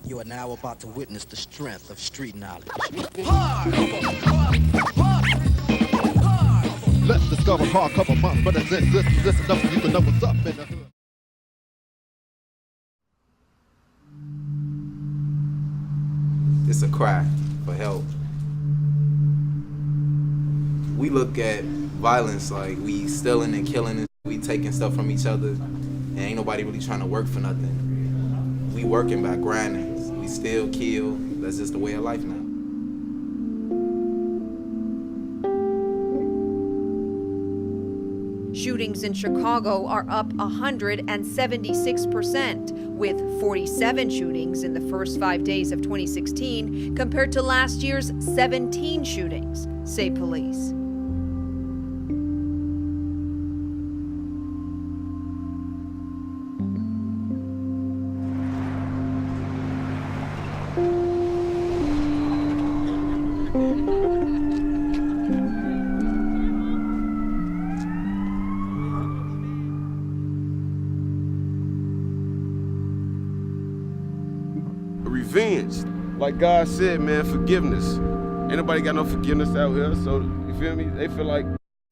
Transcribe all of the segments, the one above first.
You are now about to witness the strength of street knowledge. Let's discover for a couple months, but it's this enough so you can know what's up in the hood. It's a cry for help. We look at violence like we stealing and killing and we taking stuff from each other, and ain't nobody really trying to work for nothing. We working by grinding. We still kill. That's just the way of life now. Shootings in Chicago are up 176%, with 47 shootings in the first 5 days of 2016 compared to last year's 17 shootings, say police. Revenge. Like God said, man, forgiveness. Ain't nobody got no forgiveness out here, so you feel me? They feel like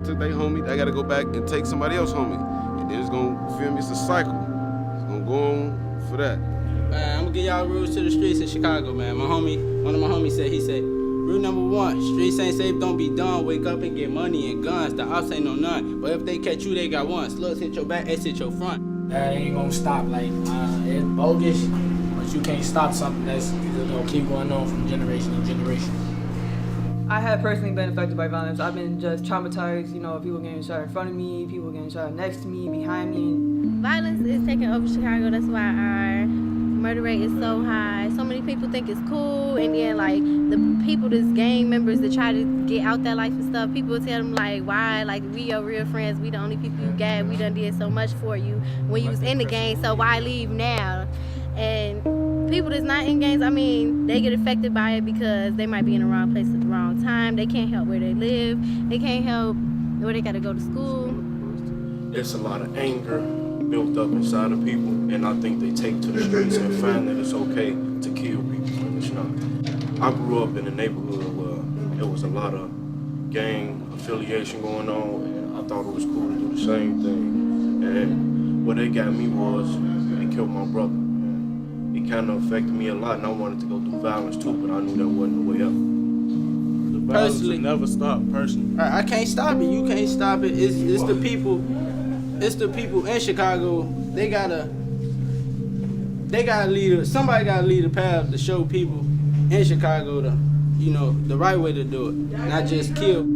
took their homie, they gotta go back and take somebody else homie. And then it's gonna, you feel me, it's a cycle. It's gonna go on for that. Man, I'm gonna give y'all rules to the streets in Chicago, man. One of my homies said, rule number 1, streets ain't safe, don't be dumb, wake up and get money and guns. The ops ain't no none, but if they catch you, they got one. Slugs hit your back, X hit your front. That ain't gonna stop, it's bogus. You can't stop something that's gonna keep going on from generation to generation. I have personally been affected by violence. I've been just traumatized, people getting shot in front of me, people getting shot next to me, behind me. Violence is taking over Chicago. That's why our murder rate is so high. So many people think it's cool, and then the people, this gang members that try to get out that life and stuff, people tell them why, we your real friends, we the only people you got, we done did so much for you when you was in the gang, so why leave now? And people that's not in gangs, they get affected by it because they might be in the wrong place at the wrong time. They can't help where they live. They can't help where they got to go to school. There's a lot of anger built up inside of people, and I think they take to the streets and find that it's okay to kill people, and it's not. I grew up in a neighborhood where there was a lot of gang affiliation going on, and I thought it was cool to do the same thing. And what they got me was, they killed my brother. It kind of affected me a lot, and I wanted to go do violence too, but I knew that wasn't the way up. The violence will never stop, personally. I can't stop it. You can't stop it. It's the people. It's the people in Chicago. They gotta lead. Somebody gotta lead the path to show people in Chicago the right way to do it, not just kill.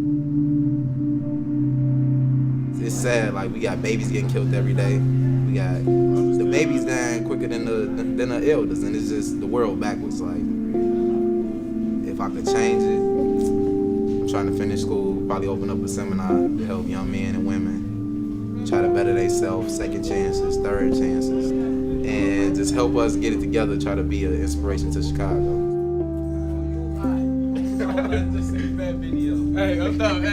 It's sad. We got babies getting killed every day. We got the babies dying quicker than the elders, and it's just the world backwards. If I could change it, I'm trying to finish school, probably open up a seminar to help young men and women try to better themselves, second chances, third chances, and just help us get it together, try to be an inspiration to Chicago. Just see that video. Hey,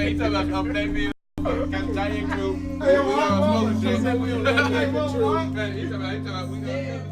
he talking about that video. Got the giant crew. Hey, we got smoking shit. We don't let that be true. He talking about, we got everything.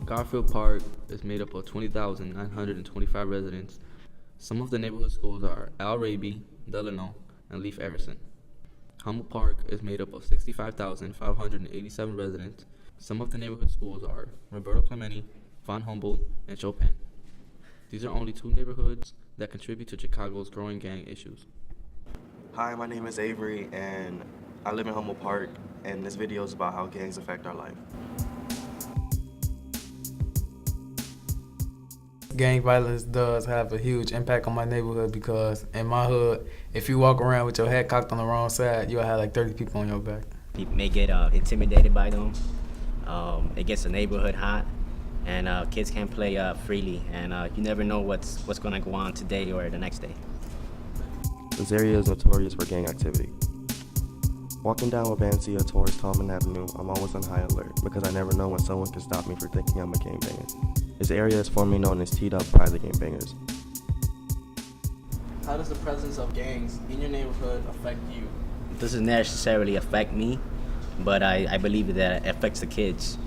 Garfield Park is made up of 20,925 residents. Some of the neighborhood schools are Al Raby, Delano, and Leaf Everson. Humboldt Park is made up of 65,587 residents. Some of the neighborhood schools are Roberto Clemente, Von Humboldt, and Chopin. These are only 2 neighborhoods that contribute to Chicago's growing gang issues. Hi, my name is Avery, and I live in Humboldt Park, and this video is about how gangs affect our life. Gang violence does have a huge impact on my neighborhood because in my hood, if you walk around with your head cocked on the wrong side, you'll have like 30 people on your back. People may get intimidated by them. It gets the neighborhood hot, and kids can't play freely, and you never know what's going to go on today or the next day. This area is notorious for gang activity. Walking down Wabansia towards Tallman Avenue, I'm always on high alert because I never know when someone can stop me for thinking I'm a gangbanger. This area is formerly known as Teed Up by the Gangbangers. How does the presence of gangs in your neighborhood affect you? It doesn't necessarily affect me, but I believe that it affects the kids.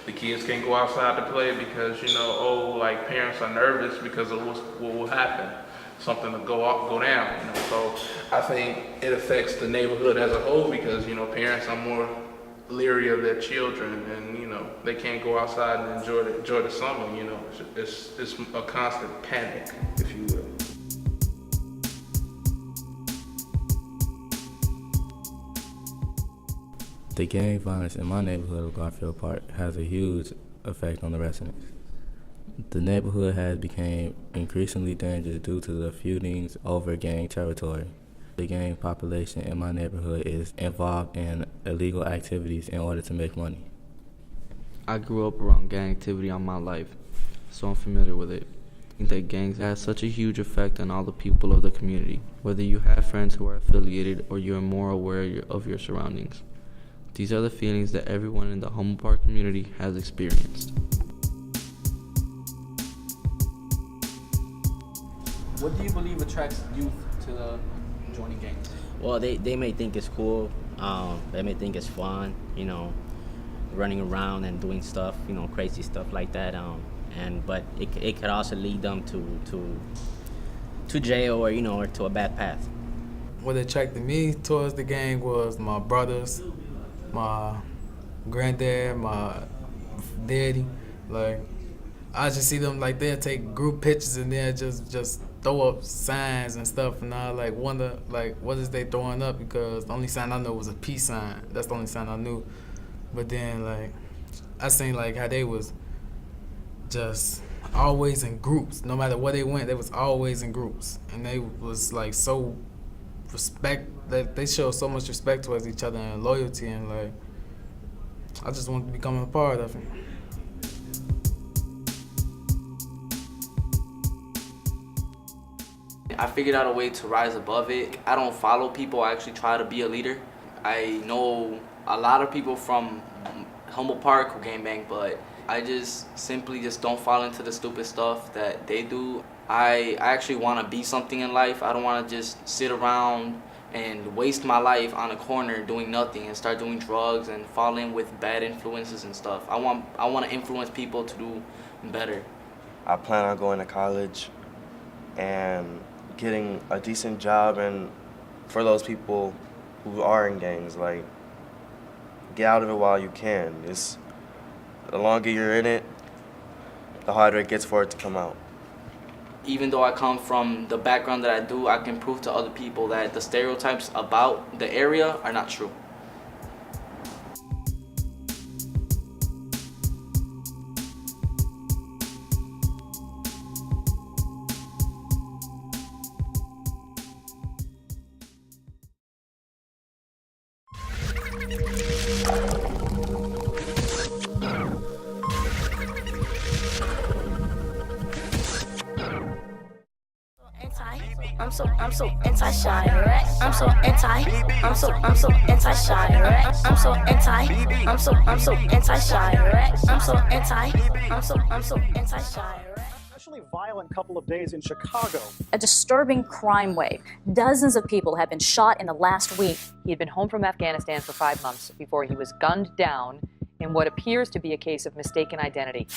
The kids can't go outside to play because, like parents are nervous because of what will happen. Something to go down, So I think it affects the neighborhood as a whole because, parents are more leery of their children and, they can't go outside and enjoy the summer, It's a constant panic, if you will. The gang violence in my neighborhood of Garfield Park has a huge effect on the residents. The neighborhood has become increasingly dangerous due to the feudings over gang territory. The gang population in my neighborhood is involved in illegal activities in order to make money. I grew up around gang activity all my life, so I'm familiar with it. I think that gangs have such a huge effect on all the people of the community, whether you have friends who are affiliated or you are more aware of your surroundings. These are the feelings that everyone in the Humboldt Park community has experienced. What do you believe attracts youth to joining gangs? Well, they may think it's cool. They may think it's fun, running around and doing stuff, crazy stuff like that. But it could also lead them to jail or to a bad path. What attracted me towards the gang was my brothers, my granddad, my daddy. Like, I just see them like they'll take group pictures and then just throw up signs and stuff, and I like wonder like what is they throwing up, because the only sign I know was a peace sign. That's the only sign I knew. But then like I seen like how they was just always in groups. No matter where they went, they was always in groups, and they was like so they showed so much respect towards each other and loyalty, and like I just wanted to become a part of it. I figured out a way to rise above it. I don't follow people, I actually try to be a leader. I know a lot of people from Humboldt Park who gangbang, but I just simply don't fall into the stupid stuff that they do. I actually want to be something in life. I don't want to just sit around and waste my life on a corner doing nothing and start doing drugs and fall in with bad influences and stuff. I want to influence people to do better. I plan on going to college and getting a decent job, and for those people who are in gangs, like, get out of it while you can. The longer you're in it, the harder it gets for it to come out. Even though I come from the background that I do, I can prove to other people that the stereotypes about the area are not true. I'm so anti-shy. I'm so anti-shy. I'm so anti-shy. I'm so anti-shy. Especially violent couple of days in Chicago. A disturbing crime wave. Dozens of people have been shot in the last week. He had been home from Afghanistan for 5 months before he was gunned down in what appears to be a case of mistaken identity.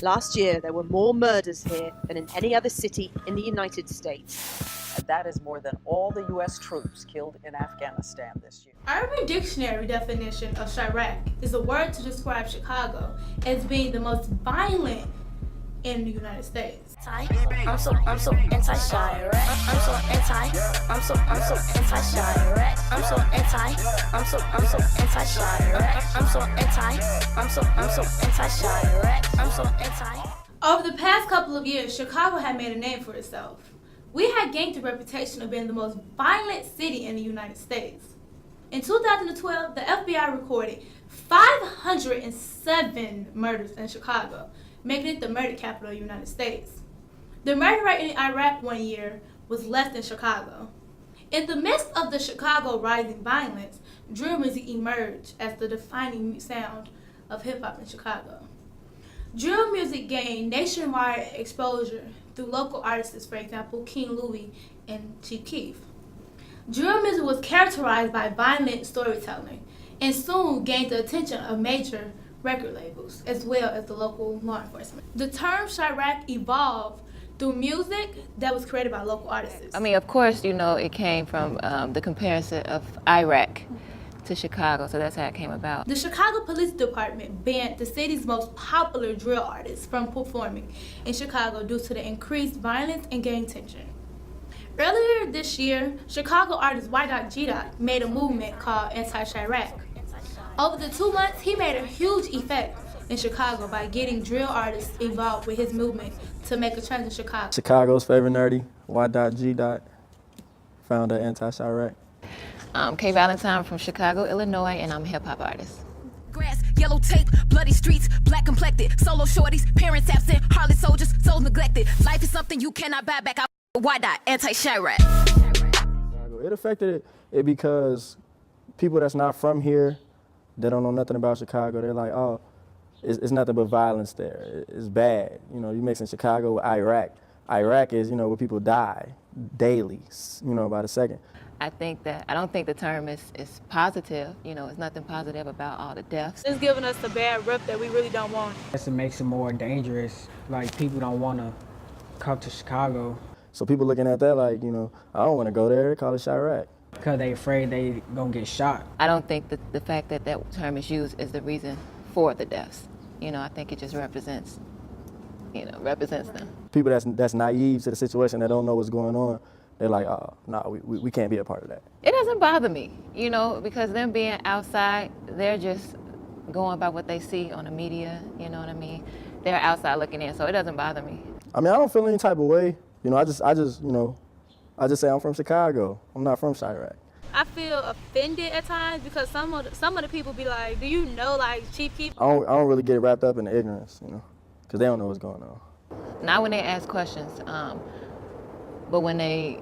Last year, there were more murders here than in any other city in the United States. And that is more than all the U.S. troops killed in Afghanistan this year. Urban Dictionary definition of Chirac is a word to describe Chicago as being the most violent in the United States. I'm so anti-Chirac. I'm so anti-Chirac. I'm so anti-Chirac. I'm so anti-Chirac. I'm so anti. Over the past couple of years, Chicago had made a name for itself. We had gained the reputation of being the most violent city in the United States. In 2012, the FBI recorded 507 murders in Chicago, making it the murder capital of the United States. The murder rate in Iraq one year was less than Chicago. In the midst of the Chicago rising violence, drill music emerged as the defining sound of hip-hop in Chicago. Drill music gained nationwide exposure through local artists, for example, King Louie and Chief Keef. Drill music was characterized by violent storytelling and soon gained the attention of major record labels as well as the local law enforcement. The term Chirac evolved through music that was created by local artists. I mean, of course, you know, it came from the comparison of Iraq to Chicago, so that's how it came about. The Chicago Police Department banned the city's most popular drill artists from performing in Chicago due to the increased violence and gang tension. Earlier this year, Chicago artist Y.G. made a movement called Anti-Chirac. Over the 2 months, he made a huge effect in Chicago by getting drill artists involved with his movement to make a change in Chicago. Chicago's favorite nerdy, Y.G. founder Anti-Chirac. Kay Valentine from Chicago, Illinois, and I'm a hip-hop artist. Grass, yellow tape, bloody streets, black complected, solo shorties, parents absent, harlot soldiers, souls neglected. Life is something you cannot buy back. Anti-Chirac. It affected it because people that's not from here, they don't know nothing about Chicago. They're like, oh, it's nothing but violence there. It's bad. You know, you mixing Chicago with Iraq. Iraq is, you know, where people die daily, you know, by the second. I don't think the term is positive. You know, it's nothing positive about all the deaths. It's giving us a bad rep that we really don't want. It makes it more dangerous. Like, people don't want to come to Chicago. So people looking at that like, you know, I don't want to go there, call it Chirac. Because they afraid they gonna get shot. I don't think that the fact that that term is used is the reason for the deaths. You know, I think it just represents them. People that's naive to the situation, that don't know what's going on, they're like, oh, no, we can't be a part of that. It doesn't bother me, you know, because them being outside, they're just going by what they see on the media, you know what I mean? They're outside looking in, so it doesn't bother me. I mean, I don't feel any type of way. You know, I just say I'm from Chicago. I'm not from Chirac. I feel offended at times because some of the people be like, do you know, like, Chief Keef? I don't really get wrapped up in the ignorance, you know, because they don't know what's going on. Not when they ask questions, but when they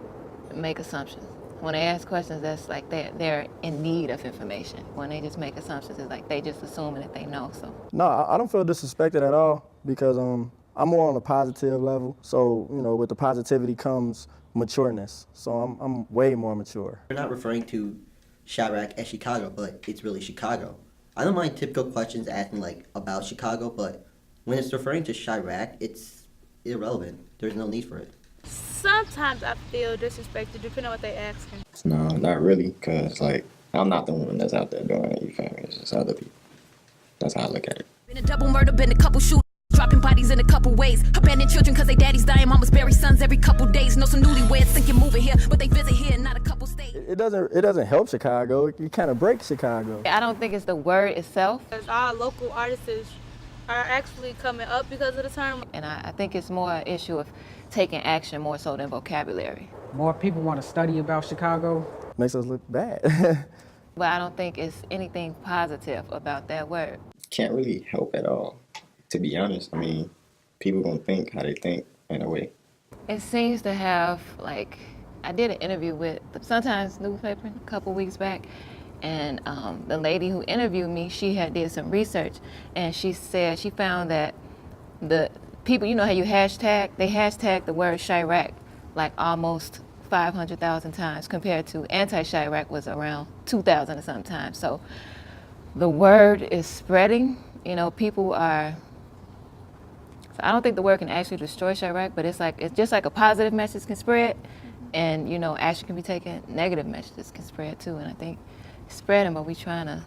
make assumptions. When they ask questions, that's like they're in need of information. When they just make assumptions, it's like they just assuming that they know. So no, I don't feel disrespected at all because I'm more on a positive level. So, you know, with the positivity comes matureness. So I'm way more mature. We're not referring to Chirac as Chicago, but it's really Chicago. I don't mind typical questions asking like about Chicago, but when it's referring to Chirac, it's irrelevant. There's no need for it. Sometimes I feel disrespected depending on what they asking. No, not really, because like I'm not the one that's out there doing it, you feel me? It's just other people. That's how I look at it. Been a double murder, been a couple shootings. Dropping bodies in a couple ways. Abandoned children cause they daddies dying. Mamas bury sons every couple days. Know some newlyweds think you're moving here, but they visit here, not a couple states. It doesn't help Chicago. It kind of breaks Chicago. I don't think it's the word itself. Because our local artists are actually coming up because of the term. And I think it's more an issue of taking action more so than vocabulary. More people want to study about Chicago. Makes us look bad. But I don't think it's anything positive about that word. Can't really help at all. To be honest, I mean, people gonna think how they think in a way. It seems to have, like, I did an interview with the Sun-Times newspaper a couple weeks back, and the lady who interviewed me, she had did some research, and she said she found that the people, you know how you hashtag, they hashtag the word Chirac like almost 500,000 times compared to anti-Chirac was around 2,000 or something times. So the word is spreading. you know, people are, so I don't think the word can actually destroy Chirac, but it's just like a positive message can spread, and, you know, action can be taken, negative messages can spread too, and I think spreading, but we trying to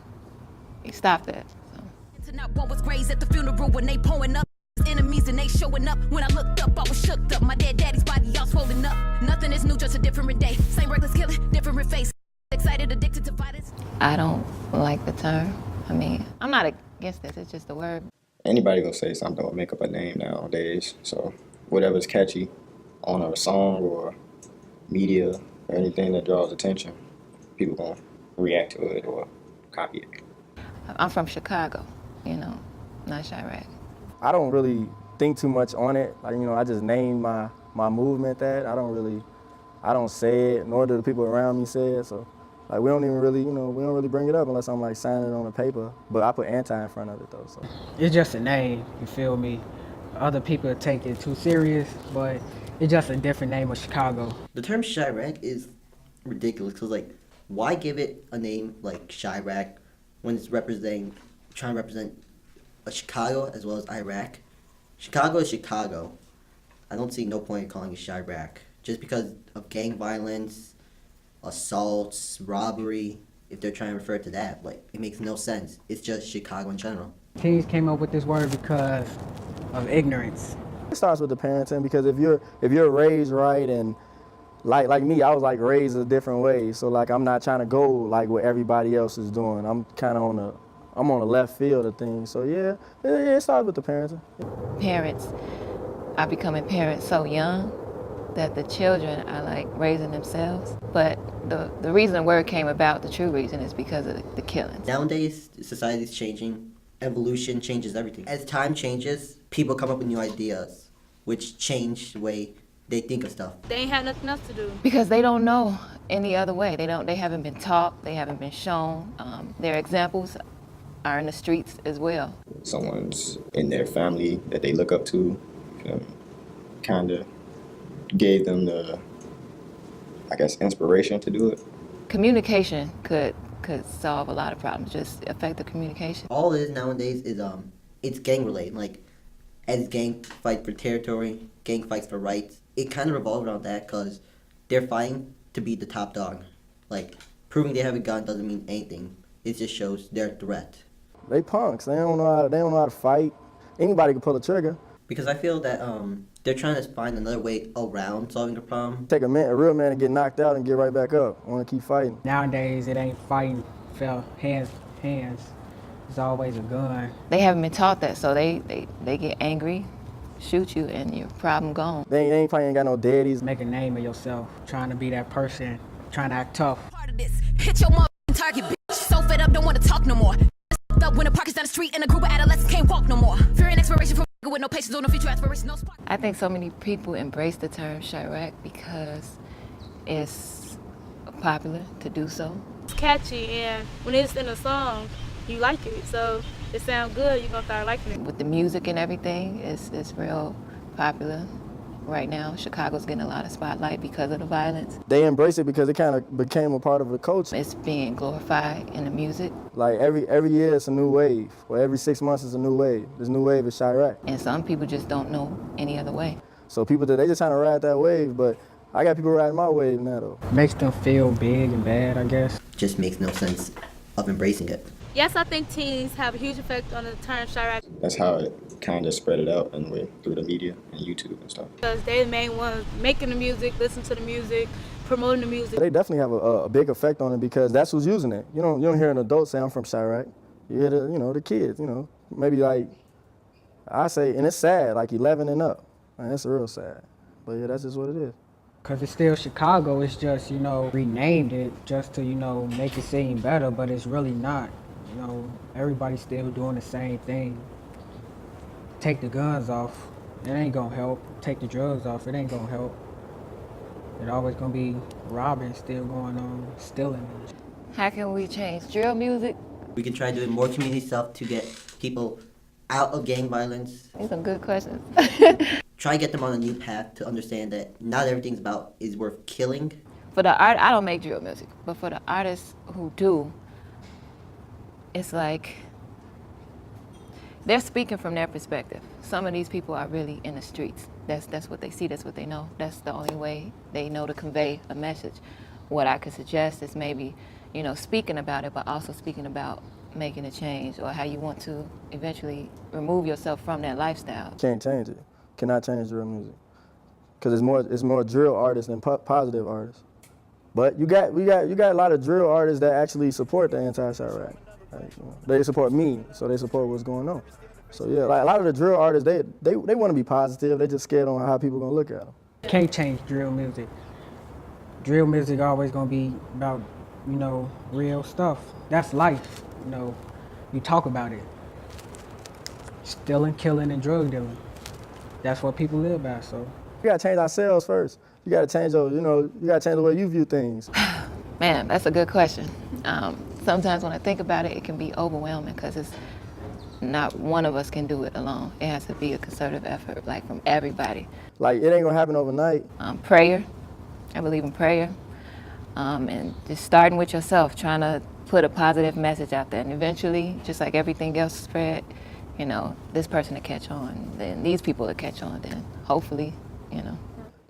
stop that. So. Not one was raised at the funeral when they pulling up. Enemies and they showing up. When I looked up, I was shook up. My dead daddy's body all swollen up. Nothing is new, just a different day. Same reckless killing, different face. Excited, addicted to violence. I don't like the term. I mean, I'm not against this, it's just the word. Anybody gonna say something or make up a name nowadays. So whatever's catchy on a song or media or anything that draws attention, people gonna react to it or copy it. I'm from Chicago, you know, not Chirac. I don't really think too much on it. Like, you know, I just named my movement that. I don't say it, nor do the people around me say it. So, like, we don't even really, you know, we don't really bring it up unless I'm like signing it on a paper. But I put anti in front of it though. So it's just a name. You feel me? Other people take it too serious, but it's just a different name of Chicago. The term Chirac is ridiculous because, like, why give it a name like Chirac when it's trying to represent a Chicago as well as Iraq? Chicago is Chicago. I don't see no point in calling it Chirac. Just because of gang violence, assaults, robbery, if they're trying to refer to that, like, it makes no sense. It's just Chicago in general. Teens came up with this word because of ignorance. it starts with the parenting, because if you're raised right, and like me, I was like raised a different way. So like I'm not trying to go like what everybody else is doing. I'm kind of on the left field of things. So yeah, it starts with the parenting. Parents are becoming parents so young that the children are like raising themselves. But the reason the word came about, the true reason, is because of the killings. Nowadays, society's changing. Evolution changes everything. As time changes, people come up with new ideas, which change the way they think of stuff. They ain't had nothing else to do. Because they don't know any other way. They haven't been taught, they haven't been shown. Their examples are in the streets as well. Someone's in their family that they look up to, kind of gave them the, I guess, inspiration to do it. Communication could solve a lot of problems, just effective communication. All it is nowadays is it's gang related. Like, as gang fight for territory, gang fights for rights, it kind of revolves around that because they're fighting to be the top dog. Like, proving they have a gun doesn't mean anything. It just shows they're a threat. They punks. They don't know how to fight. Anybody can pull a trigger. Because I feel that they're trying to find another way around solving the problem. Take a real man, and get knocked out and get right back up. I want to keep fighting. Nowadays, it ain't fighting, hands. It's always a gun. They haven't been taught that, so they get angry, shoot you, and your problem gone. They probably ain't got no daddies. Make a name of yourself, trying to be that person, trying to act tough. Part of this, hit your motherfucking target, bitch. So fed up, don't want to talk no more. Up when the park is down the street and a group of adolescents can't walk no more. Fear and expiration from with no patience or no future aspirations, no spark. I think so many people embrace the term Chirac because it's popular to do so. It's catchy, and when it's in a song, you like it. So it sounds good, you're gonna start liking it. With the music and everything, it's real popular right now. Chicago's getting a lot of spotlight because of the violence. They embrace it because it kind of became a part of the culture. It's being glorified in the music. Like every year it's a new wave, or every 6 months it's a new wave. This new wave is Chirac. And some people just don't know any other way. So people, they just trying to ride that wave, but I got people riding my wave now though. Makes them feel big and bad, I guess. Just makes no sense of embracing it. Yes, I think teens have a huge effect on the term Chirac. That's how it kind of spread it out anyway, through the media and YouTube and stuff. Because they're the main ones making the music, listening to the music, promoting the music. They definitely have a big effect on it because that's who's using it. You don't hear an adult say I'm from Chirac. You hear the kids, maybe like, I say, and it's sad, like 11 and up. Man, it's real sad. But yeah, that's just what it is. Because it's still Chicago, it's just, renamed it just to, make it seem better, but it's really not. Everybody's still doing the same thing. Take the guns off, it ain't gonna help. Take the drugs off, it ain't gonna help. It always gonna be robbing still going on, stealing. How can we change drill music? We can try doing more community stuff to get people out of gang violence. These are good questions. Try to get them on a new path to understand that not everything's is worth killing. For the art, I don't make drill music, but for the artists who do, it's like, they're speaking from their perspective. Some of these people are really in the streets. That's what they see, that's what they know. That's the only way they know to convey a message. What I could suggest is maybe, speaking about it, but also speaking about making a change or how you want to eventually remove yourself from that lifestyle. Can't change it. Cannot change drill music. Because it's more drill artists than positive artists. But you got a lot of drill artists that actually support the anti-Chirac. They support me, so they support what's going on. So yeah, like a lot of the drill artists, they want to be positive. They just scared on how people gonna look at them. Can't change drill music. Drill music always gonna be about, real stuff. That's life. You talk about it. Stealing, killing, and drug dealing. That's what people live by. So you gotta change ourselves first. You gotta change you gotta change the way you view things. Man, that's a good question. Sometimes when I think about it, it can be overwhelming because it's not one of us can do it alone. It has to be a concerted effort, like from everybody. Like it ain't gonna happen overnight. Prayer. I believe in prayer. And just starting with yourself, trying to put a positive message out there. And eventually, just like everything else spread, this person will catch on, then these people will catch on, then hopefully,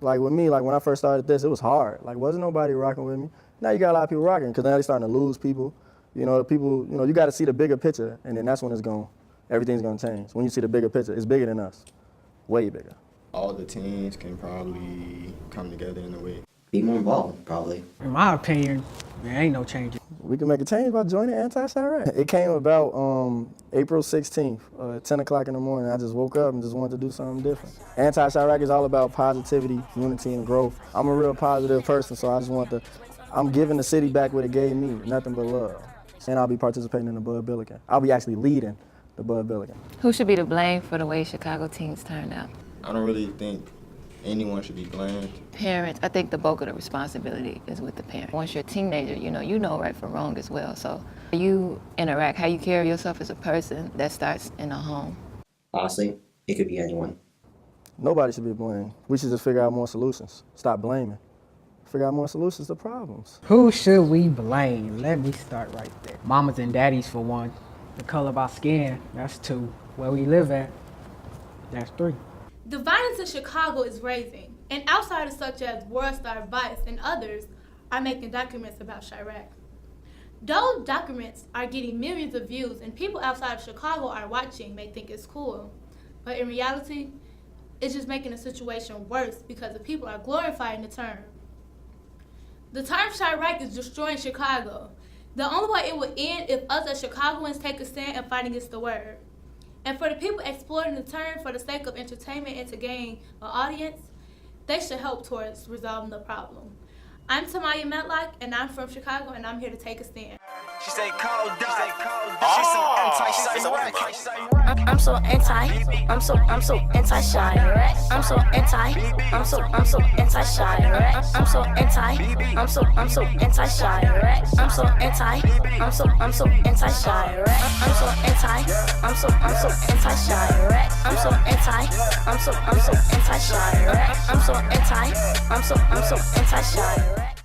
Like with me, like when I first started this, it was hard. Like wasn't nobody rocking with me. Now you got a lot of people rocking because now they're starting to lose people. People, you got to see the bigger picture, and then that's when everything's going to change. When you see the bigger picture, it's bigger than us, way bigger. All the teams can probably come together in a way. Be more involved, probably. In my opinion, there ain't no change. We can make a change by joining anti-Chirac. It came about April 16th, 10 o'clock in the morning. I just woke up and just wanted to do something different. Anti-Chirac is all about positivity, unity, and growth. I'm a real positive person, so I just I'm giving the city back what it gave me, nothing but love. And I'll be participating in the Bud Bill again. I'll be actually leading the Bud Bill again. Who should be to blame for the way Chicago teens turned out? I don't really think anyone should be blamed. Parents, I think the bulk of the responsibility is with the parent. Once you're a teenager, you know right from wrong as well. So you interact, how you carry yourself as a person, that starts in the home. Honestly, it could be anyone. Nobody should be blamed. We should just figure out more solutions. Stop blaming. Figure out more solutions to problems. Who should we blame? Let me start right there. Mamas and daddies for one. The color of our skin, that's two. Where we live at, that's three. The violence in Chicago is raising, and outsiders such as World Star Vice and others are making documents about Chirac. Those documents are getting millions of views, and people outside of Chicago are watching, may think it's cool. But in reality, it's just making the situation worse because the people are glorifying the term. The term Chirac is destroying Chicago. The only way it will end if us as Chicagoans take a stand and fight against the word. And for the people exploiting the term for the sake of entertainment and to gain an audience, they should help towards resolving the problem. I'm Tamaya Metlock, and I'm from Chicago, and I'm here to take a stand. She say cold dog. She's so anti-Chirac. I'm so anti-Chirac. I'm so anti-Chirac. I'm so anti-Chirac. I'm so anti-Chirac. I'm so anti-Chirac. I'm so anti-Chirac. I'm so anti-Chirac. I'm so anti-Chirac. I'm so anti-Chirac. I'm so anti-Chirac.